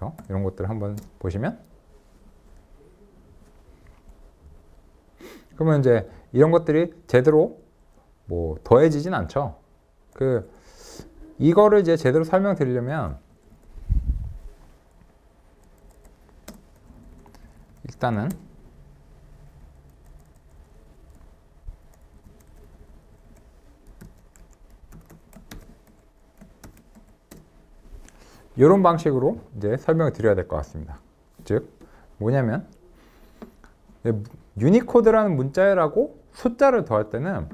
대해서 이런 것들을 한번 보시면, 그러면 이제 이런 것들이 제대로 뭐 더해지진 않죠. 이거를 이제 제대로 설명드리려면 일단은 이런 방식으로 이제 설명을 드려야 될 것 같습니다. 즉 뭐냐면 유니코드라는 문자열하고 숫자를 더할 때는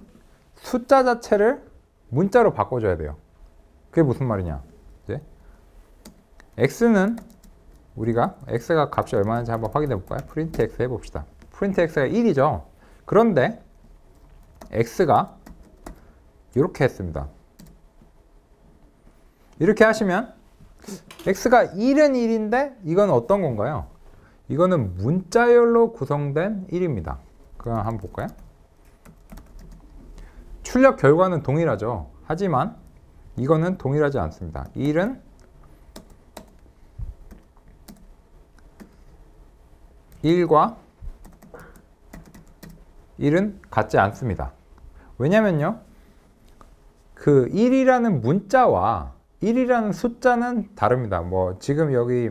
숫자 자체를 문자로 바꿔줘야 돼요. 그게 무슨 말이냐? 이제 x는 우리가 x가 값이 얼마인지 한번 확인해 볼까요? 프린트 x 해봅시다. 프린트 x가 1이죠. 그런데 x가 이렇게 했습니다. 이렇게 하시면 x가 1은 1인데 이건 어떤 건가요? 이거는 문자열로 구성된 1입니다. 그럼 한번 볼까요? 출력 결과는 동일하죠. 하지만 이거는 동일하지 않습니다. 1은 1과 1은 같지 않습니다. 왜냐면요, 그 1이라는 문자와 1이라는 숫자는 다릅니다. 뭐 지금 여기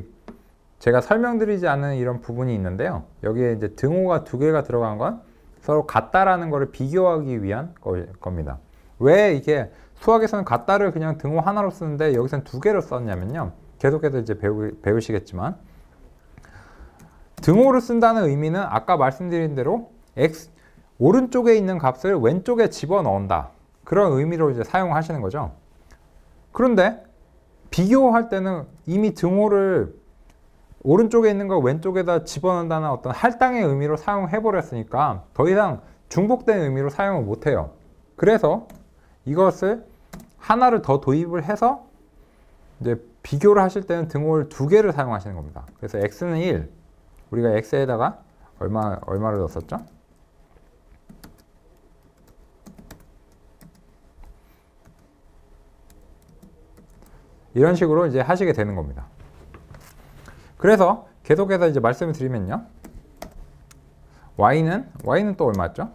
제가 설명드리지 않은 이런 부분이 있는데요. 여기에 이제 등호가 두 개가 들어간 건 서로 같다라는 것을 비교하기 위한 겁니다. 왜 이게 수학에서는 같다를 그냥 등호 하나로 쓰는데 여기서는 두 개로 썼냐면요. 계속해서 이제 배우시겠지만 등호를 쓴다는 의미는 아까 말씀드린 대로 x 오른쪽에 있는 값을 왼쪽에 집어넣는다. 그런 의미로 이제 사용하시는 거죠. 그런데 비교할 때는 이미 등호를 오른쪽에 있는 걸 왼쪽에다 집어넣는다는 어떤 할당의 의미로 사용해 버렸으니까 더 이상 중복된 의미로 사용을 못 해요. 그래서 이것을 하나를 더 도입을 해서 이제 비교를 하실 때는 등호를 두 개를 사용하시는 겁니다. 그래서 x는 1, 우리가 x에다가 얼마를 넣었었죠? 이런 식으로 이제 하시게 되는 겁니다. 그래서 계속해서 이제 말씀을 드리면요. y는 또 얼마였죠?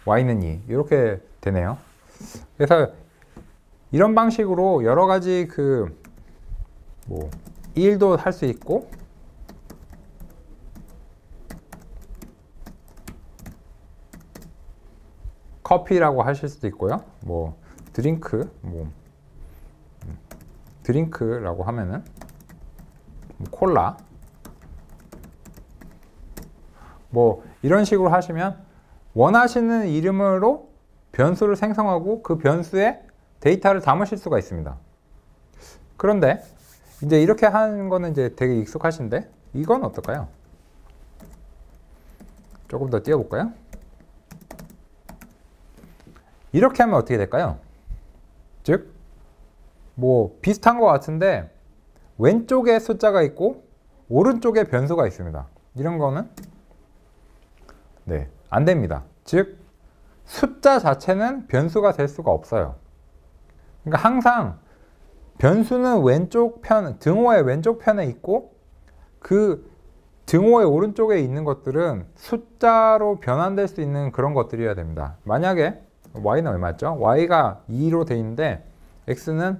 y는 2. 이렇게 되네요. 그래서 이런 방식으로 여러 가지 뭐 1도 할 수 있고 커피라고 하실 수도 있고요. 뭐 드링크라고 하면은 콜라 뭐 이런 식으로 하시면 원하시는 이름으로 변수를 생성하고 그 변수에 데이터를 담으실 수가 있습니다. 그런데 이제 이렇게 하는 거는 이제 되게 익숙하신데 이건 어떨까요? 조금 더 띄워볼까요? 이렇게 하면 어떻게 될까요? 즉, 뭐 비슷한 것 같은데 왼쪽에 숫자가 있고 오른쪽에 변수가 있습니다. 이런 거는 안 됩니다. 즉, 숫자 자체는 변수가 될 수가 없어요. 그러니까 항상 변수는 왼쪽 편, 등호의 왼쪽 편에 있고 그 등호의 오른쪽에 있는 것들은 숫자로 변환될 수 있는 그런 것들이어야 됩니다. 만약에 y는 얼마였죠? y가 2로 돼 있는데 x는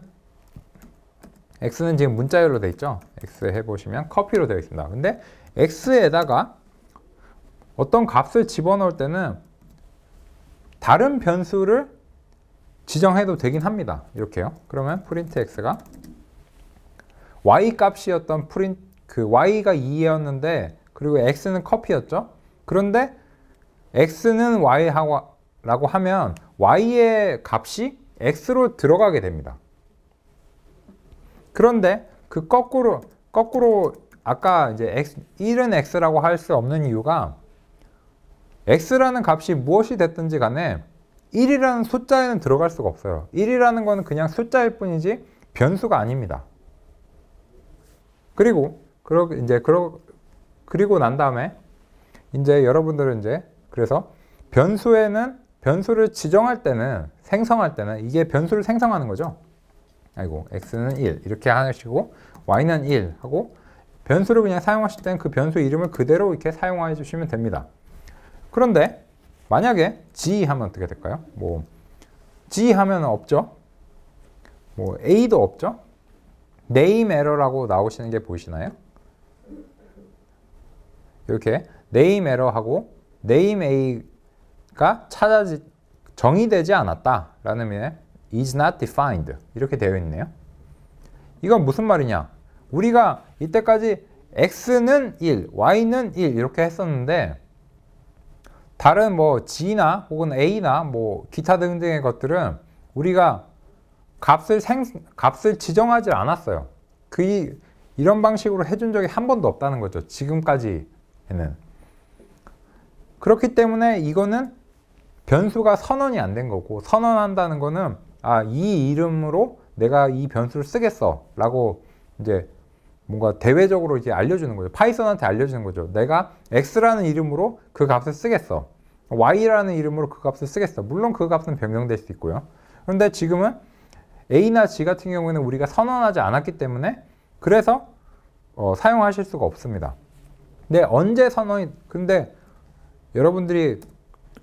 지금 문자열로 돼 있죠? x 해보시면 커피로 되어 있습니다. 근데 x에다가 어떤 값을 집어넣을 때는 다른 변수를 지정해도 되긴 합니다. 이렇게요. 그러면 프린트 x가 y 값이었던 y가 2였는데 그리고 x는 커피였죠. 그런데 x는 y라고 하면 y의 값이 x로 들어가게 됩니다. 그런데 그 거꾸로 아까 이제 1은 x라고 할 수 없는 이유가 x라는 값이 무엇이 됐든지 간에 1이라는 숫자에는 들어갈 수가 없어요. 1이라는 거는 그냥 숫자일 뿐이지 변수가 아닙니다. 그리고 난 다음에 이제 여러분들은 이제 그래서 변수를 지정할 때는 생성할 때는 이게 변수를 생성하는 거죠. x는 1 이렇게 하시고 y는 1 하고 변수를 그냥 사용하실 때는 그 변수 이름을 그대로 이렇게 사용해 주시면 됩니다. 그런데 만약에 g 하면 어떻게 될까요? 뭐 g 하면 없죠? 뭐 a도 없죠? name error라고 나오시는 게 보이시나요? 이렇게 name error하고 name a가 정의되지 않았다라는 의미의 is not defined 이렇게 되어 있네요. 이건 무슨 말이냐? 우리가 이때까지 x는 1, y는 1 이렇게 했었는데 다른 뭐 g나 혹은 a나 뭐 기타 등등의 것들은 우리가 값을 지정하지 않았어요. 이런 방식으로 해준 적이 한 번도 없다는 거죠. 지금까지는. 그렇기 때문에 이거는 변수가 선언이 안 된 거고, 선언한다는 거는 이 이름으로 내가 이 변수를 쓰겠어 라고 이제 뭔가 대외적으로 이제 알려주는 거죠. 파이썬한테 알려주는 거죠. 내가 x라는 이름으로 그 값을 쓰겠어. y라는 이름으로 그 값을 쓰겠어. 물론 그 값은 변경될 수 있고요. 그런데 지금은 a나 g 같은 경우에는 우리가 선언하지 않았기 때문에 그래서 사용하실 수가 없습니다. 근데 여러분들이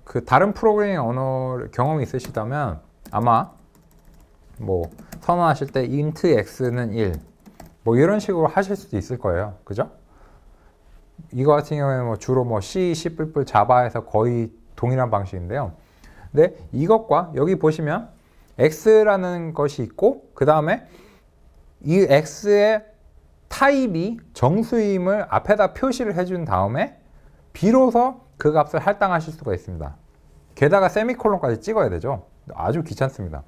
그 다른 프로그래밍 언어 경험이 있으시다면 아마 뭐 선언하실 때 int x는 1 뭐 이런 식으로 하실 수도 있을 거예요. 그죠? 이거 같은 경우에는 뭐 주로 뭐 C, C++, 자바에서 거의 동일한 방식인데요. 근데 이것과 여기 보시면 x라는 것이 있고 그 다음에 이 x의 타입이 정수임을 앞에다 표시를 해준 다음에 비로소 그 값을 할당하실 수가 있습니다. 게다가 세미콜론까지 찍어야 되죠. 아주 귀찮습니다.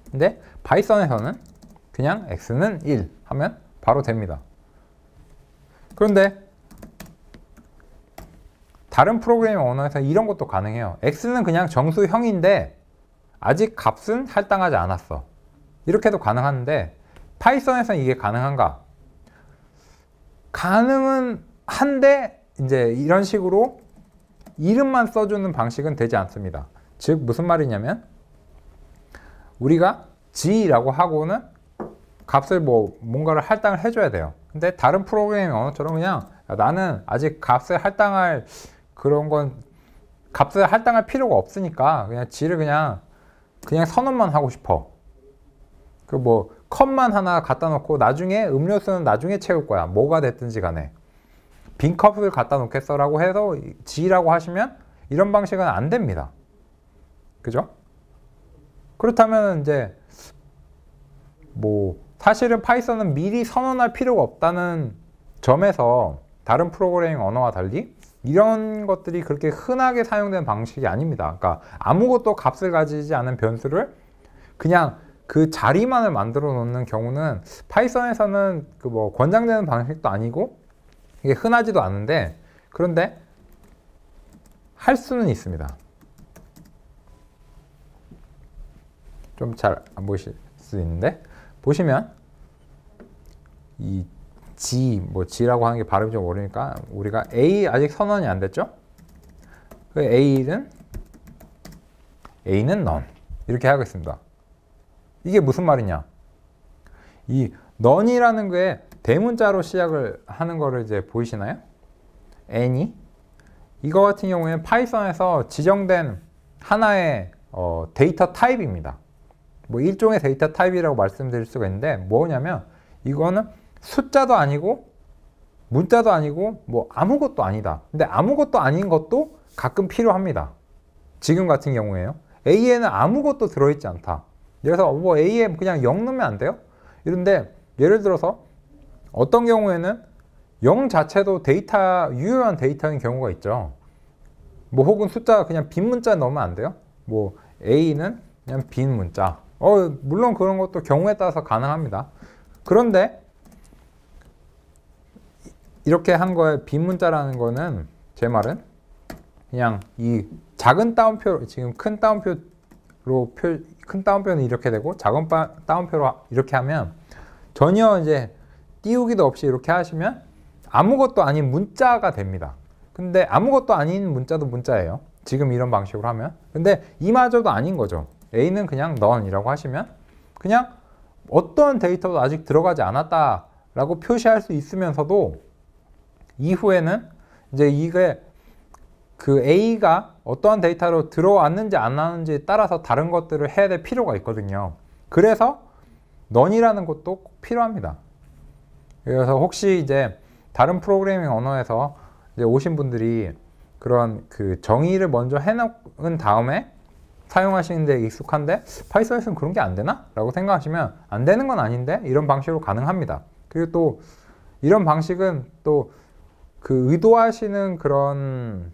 근데 파이썬에서는 그냥 x는 1 하면 바로 됩니다. 그런데 다른 프로그래밍 언어에서 이런 것도 가능해요. x는 그냥 정수형인데 아직 값은 할당하지 않았어. 이렇게도 가능한데 파이썬에서는 이게 가능한가? 가능은 한데 이제 이런 식으로 이름만 써주는 방식은 되지 않습니다. 즉 무슨 말이냐면 우리가 g라고 하고는 값을 뭔가를 할당을 해줘야 돼요. 근데 다른 프로그래밍 언어처럼 그냥 나는 아직 값을 할당할 값을 할당할 필요가 없으니까 그냥 g를 그냥 선언만 하고 싶어. 컵만 하나 갖다 놓고 나중에 음료수는 나중에 채울 거야. 뭐가 됐든지 간에. 빈 컵을 갖다 놓겠어 라고 해서 g라고 하시면 이런 방식은 안 됩니다. 그죠? 그렇다면 이제 사실은 파이썬은 미리 선언할 필요가 없다는 점에서 다른 프로그래밍 언어와 달리 이런 것들이 그렇게 흔하게 사용되는 방식이 아닙니다. 그러니까 아무것도 값을 가지지 않은 변수를 그냥 그 자리만을 만들어 놓는 경우는 파이썬에서는 권장되는 방식도 아니고 이게 흔하지도 않은데 그런데 할 수는 있습니다. 좀 잘 안 보이실 수 있는데 보시면 이 G라고 하는 게 발음이 좀 어려우니까 우리가 A 아직 선언이 안 됐죠? 그 A는 none 이렇게 하겠습니다. 이게 무슨 말이냐? 이 none이라는 게 대문자로 시작을 하는 거를 이제 보이시나요? n이 이거 같은 경우에는 파이썬에서 지정된 하나의 데이터 타입입니다. 일종의 데이터 타입이라고 말씀드릴 수가 있는데 뭐냐면 이거는 숫자도 아니고 문자도 아니고 아무것도 아니다. 근데 아무것도 아닌 것도 가끔 필요합니다. 지금 같은 경우에요. A에는 아무것도 들어있지 않다. 그래서 A에 그냥 0 넣으면 안 돼요? 이런데 예를 들어서 어떤 경우에는 0 자체도 유효한 데이터인 경우가 있죠. 혹은 숫자 그냥 빈 문자 넣으면 안 돼요? A는 그냥 빈 문자. 물론 그런 것도 경우에 따라서 가능합니다. 그런데 이렇게 한 거에 빈 문자라는 거는 제 말은 그냥 이 작은 따옴표 지금 큰 따옴표는 이렇게 되고 작은 따옴표로 이렇게 하면 전혀 이제 띄우기도 없이 이렇게 하시면 아무것도 아닌 문자가 됩니다. 근데 아무것도 아닌 문자도 문자예요. 지금 이런 방식으로 하면. 근데 이마저도 아닌 거죠. A는 그냥 none이라고 하시면 그냥 어떠한 데이터도 아직 들어가지 않았다라고 표시할 수 있으면서도 이후에는 이제 이게 그 A가 어떠한 데이터로 들어왔는지 안 나왔는지에 따라서 다른 것들을 해야 될 필요가 있거든요. 그래서 none이라는 것도 꼭 필요합니다. 그래서 혹시 이제 다른 프로그래밍 언어에서 이제 오신 분들이 그런 그 정의를 먼저 해놓은 다음에 사용하시는 데 익숙한데 파이썬에서는 그런 게 안 되나? 라고 생각하시면 안 되는 건 아닌데 이런 방식으로 가능합니다. 그리고 또 이런 방식은 또 그 의도하시는 그런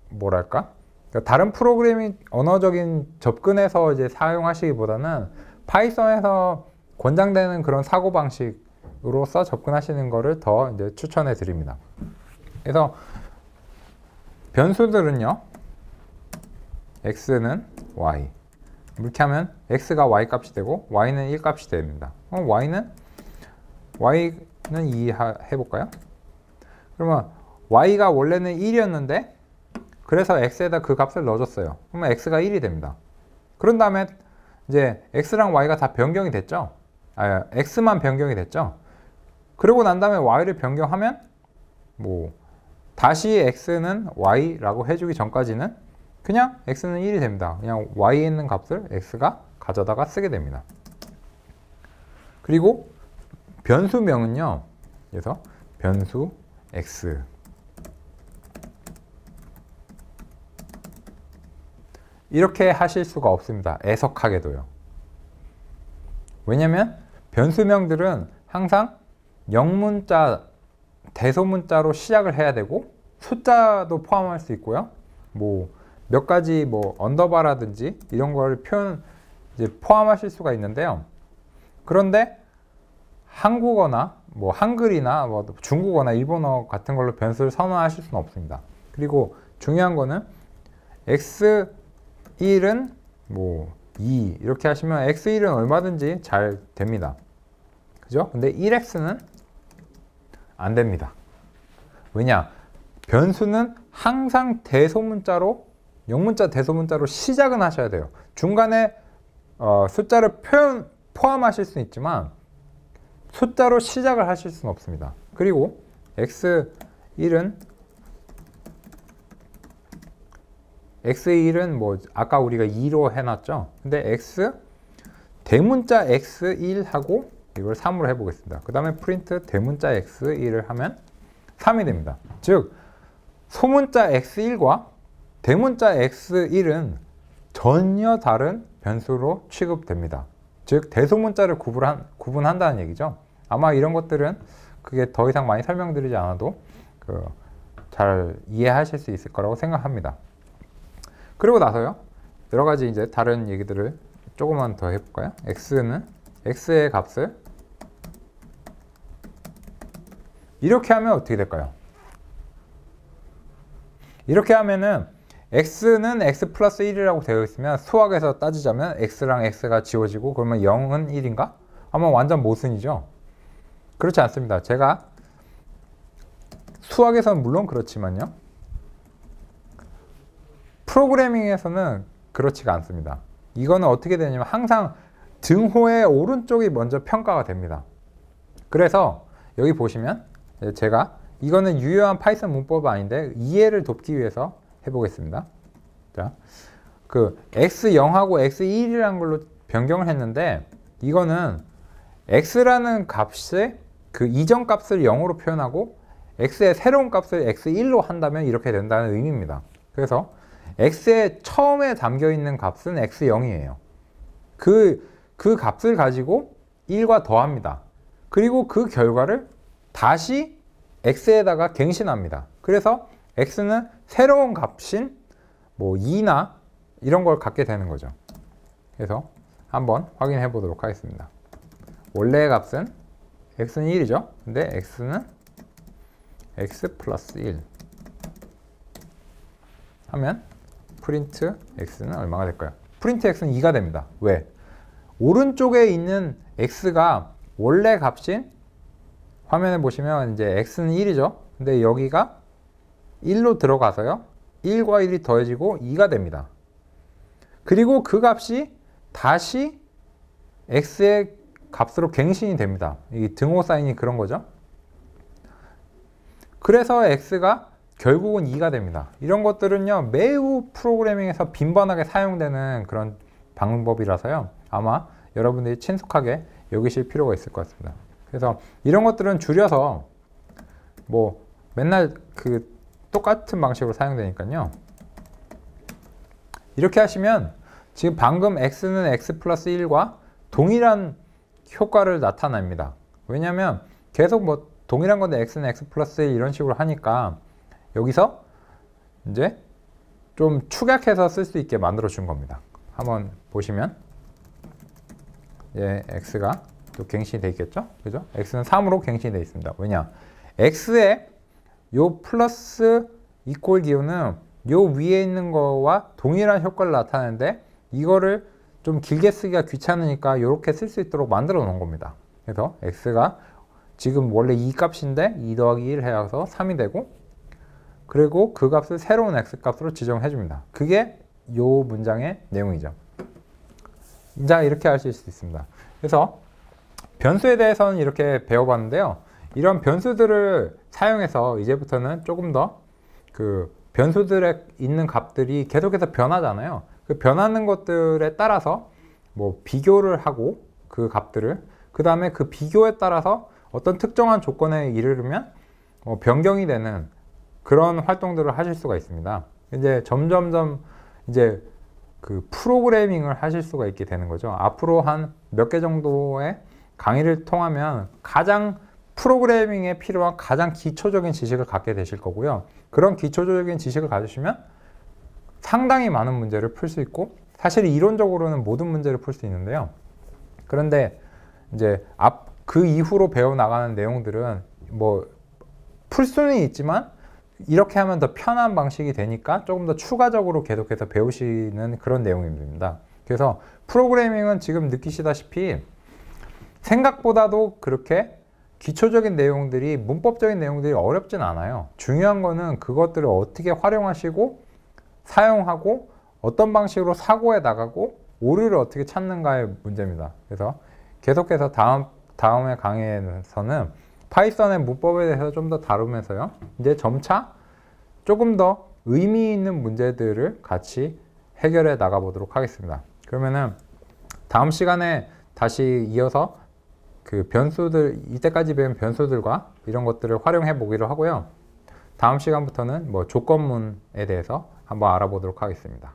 뭐랄까? 그러니까 다른 프로그래밍 언어적인 접근에서 이제 사용하시기보다는 파이썬에서 권장되는 그런 사고방식으로서 접근하시는 거를 더 이제 추천해 드립니다. 그래서 변수들은요, x는 y. 이렇게 하면 x가 y 값이 되고 y는 1 값이 됩니다. y는 2 해볼까요? 그러면 y가 원래는 1이었는데 그래서 x에다 그 값을 넣어줬어요. 그러면 x가 1이 됩니다. 그런 다음에 이제 x랑 y가 다 변경이 됐죠. x만 변경이 됐죠. 그러고 난 다음에 y를 변경하면 뭐 다시 x는 y라고 해주기 전까지는 그냥 x는 1이 됩니다. 그냥 y에 있는 값을 x가 가져다가 쓰게 됩니다. 그리고 변수명은요. 그래서 변수 x 이렇게 하실 수가 없습니다. 애석하게도요. 왜냐면 변수명들은 항상 영문자, 대소문자로 시작을 해야 되고 숫자도 포함할 수 있고요. 뭐 몇 가지 뭐 언더바라든지 이런 걸 이제 포함하실 수가 있는데요. 그런데 한국어나 뭐 한글이나 뭐 중국어나 일본어 같은 걸로 변수를 선언하실 수는 없습니다. 그리고 중요한 거는 x1은 뭐 2 이렇게 하시면 x1은 얼마든지 잘 됩니다. 그죠? 근데 1x는 안 됩니다. 왜냐? 변수는 항상 대소문자로 영문자 대소문자로 시작은 하셔야 돼요. 중간에 숫자를 포함하실 수는 있지만 숫자로 시작을 하실 수는 없습니다. 그리고 x1은 뭐 아까 우리가 2로 해놨죠. 근데 대문자 x1하고 이걸 3으로 해보겠습니다. 그 다음에 프린트 대문자 x1을 하면 3이 됩니다. 즉 소문자 x1과 대문자 x1은 전혀 다른 변수로 취급됩니다. 즉 대소문자를 구분한다는 얘기죠. 아마 이런 것들은 그게 더 이상 많이 설명드리지 않아도 잘 이해하실 수 있을 거라고 생각합니다. 그리고 나서요, 여러 가지 이제 다른 얘기들을 조금만 더 해볼까요? x의 값을 이렇게 하면 어떻게 될까요? 이렇게 하면은 x는 x 플러스 1이라고 되어 있으면 수학에서 따지자면 x랑 x가 지워지고 그러면 0은 1인가? 아마 완전 모순이죠. 그렇지 않습니다. 제가 수학에서는 물론 그렇지만요. 프로그래밍에서는 그렇지가 않습니다. 이거는 어떻게 되냐면 항상 등호의 오른쪽이 먼저 평가가 됩니다. 그래서 여기 보시면 제가 이거는 유효한 파이썬 문법은 아닌데 이해를 돕기 위해서 해보겠습니다. 자, 그 x0하고 x1이라는 걸로 변경을 했는데 이거는 x라는 값의 그 이전 값을 0으로 표현하고 x의 새로운 값을 x1로 한다면 이렇게 된다는 의미입니다. 그래서 x의 처음에 담겨 있는 값은 x0이에요. 그 값을 가지고 1과 더합니다. 그리고 그 결과를 다시 x에다가 갱신합니다. 그래서 x는 새로운 값인 뭐 2나 이런 걸 갖게 되는 거죠. 그래서 한번 확인해 보도록 하겠습니다. 원래의 값은 x는 1이죠. 근데 x는 x 플러스 1 하면 프린트 x는 얼마가 될까요? 프린트 x는 2가 됩니다. 왜? 오른쪽에 있는 x가 원래 값인 화면에 보시면 이제 x는 1이죠. 근데 여기가 1로 들어가서요. 1과 1이 더해지고 2가 됩니다. 그리고 그 값이 다시 x의 값으로 갱신이 됩니다. 이 등호 사인이 그런 거죠. 그래서 x가 결국은 2가 됩니다. 이런 것들은요, 매우 프로그래밍에서 빈번하게 사용되는 그런 방법이라서요, 아마 여러분들이 친숙하게 여기실 필요가 있을 것 같습니다. 그래서 이런 것들은 줄여서 뭐 맨날 그 똑같은 방식으로 사용되니까요. 이렇게 하시면 지금 방금 x는 x 플러스 1과 동일한 효과를 나타냅니다. 왜냐하면 계속 뭐 동일한 건데 x는 x 플러스 1 이런 식으로 하니까 여기서 이제 좀 축약해서 쓸 수 있게 만들어 준 겁니다. 한번 보시면 x가 또 갱신이 되어 있겠죠? 그죠? x는 3으로 갱신이 되어 있습니다. 왜냐? x의 요 플러스 이퀄 기호는 요 위에 있는 거와 동일한 효과를 나타내는데 이거를 좀 길게 쓰기가 귀찮으니까 이렇게 쓸 수 있도록 만들어 놓은 겁니다. 그래서 x가 지금 원래 이 값인데 2 더하기 1 해서 3이 되고, 그리고 그 값을 새로운 x 값으로 지정해 줍니다. 그게 요 문장의 내용이죠. 자, 이렇게 하실 수 있습니다. 그래서 변수에 대해서는 이렇게 배워봤는데요. 이런 변수들을 사용해서 이제부터는 조금 더 그 변수들에 있는 값들이 계속해서 변하잖아요. 그 변하는 것들에 따라서 뭐 비교를 하고 그 값들을, 그 다음에 그 비교에 따라서 어떤 특정한 조건에 이르르면 변경이 되는 그런 활동들을 하실 수가 있습니다. 이제 점점점 이제 그 프로그래밍을 하실 수가 있게 되는 거죠. 앞으로 한 몇 개 정도의 강의를 통하면 가장 프로그래밍에 필요한 가장 기초적인 지식을 갖게 되실 거고요. 그런 기초적인 지식을 가지시면 상당히 많은 문제를 풀 수 있고, 사실 이론적으로는 모든 문제를 풀 수 있는데요. 그런데 이제 그 이후로 배워나가는 내용들은 뭐 풀 수는 있지만 이렇게 하면 더 편한 방식이 되니까 조금 더 추가적으로 계속해서 배우시는 그런 내용입니다. 그래서 프로그래밍은 지금 느끼시다시피 생각보다도 그렇게 기초적인 내용들이, 문법적인 내용들이 어렵진 않아요. 중요한 거는 그것들을 어떻게 활용하시고 사용하고 어떤 방식으로 사고해 나가고 오류를 어떻게 찾는가의 문제입니다. 그래서 계속해서 다음의 강의에서는 파이썬의 문법에 대해서 좀 더 다루면서요, 이제 점차 조금 더 의미 있는 문제들을 같이 해결해 나가 보도록 하겠습니다. 그러면은 다음 시간에 다시 이어서 그 변수들, 이때까지 배운 변수들과 이런 것들을 활용해 보기로 하고요. 다음 시간부터는 뭐 조건문에 대해서 한번 알아보도록 하겠습니다.